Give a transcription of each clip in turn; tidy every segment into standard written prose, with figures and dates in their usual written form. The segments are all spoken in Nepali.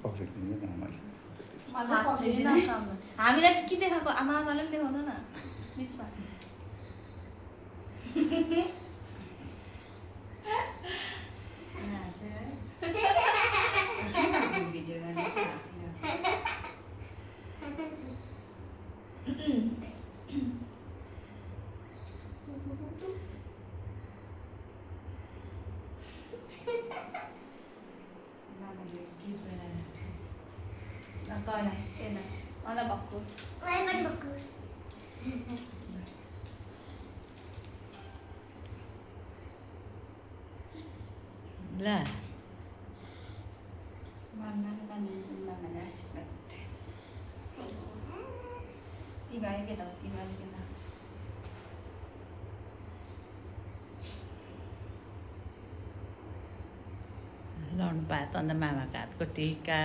पक्रिनु आमाले हामीलाई चाहिँ के देखाएको आमाले पनि देखाउनु न बिचमा ला लाउनु पायो त अन्त मामाको हातको टिका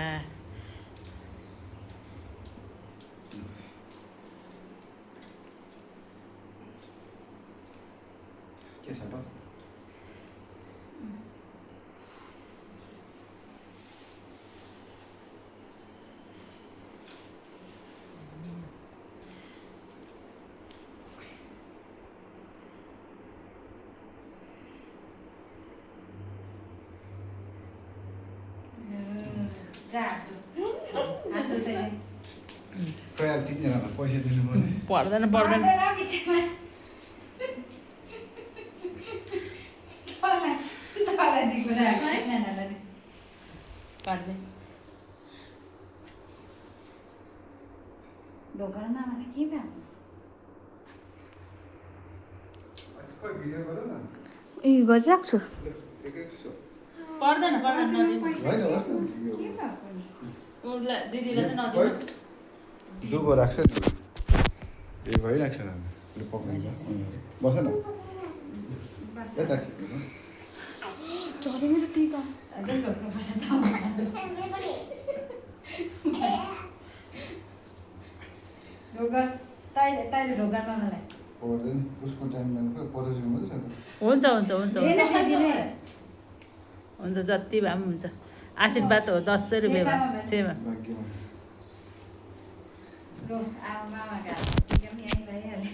के छ त खै अब तिनीहरूलाई पैसा दिनु पर्ने पर्दैन पर्दैन काट्दै ढोकामा मलाई के भयो खै भिडियो गर न ए गरिरहेको छु पर्दैन पर्दैन नदिनु होइन होस् न उसलाई दिदीलाई चाहिँ नदिनु दुबो राख्छ नि ए भइरहेको छ त उसले पक्रिन्छ बस न यता झरे मेरो टिका ढोका ताइले ढोकामा मलाई पर्दैन उसको टाइममा 50 रुपियाँ मात्रै छ हुन्छ हुन्छ हुन्छ हुन्छ जति भए पनि हुन्छ आशीर्वाद हो 10 रुपियाँमा छेमा भाग्यमा मामाका टिका पनि यहीँ भइहाल्यो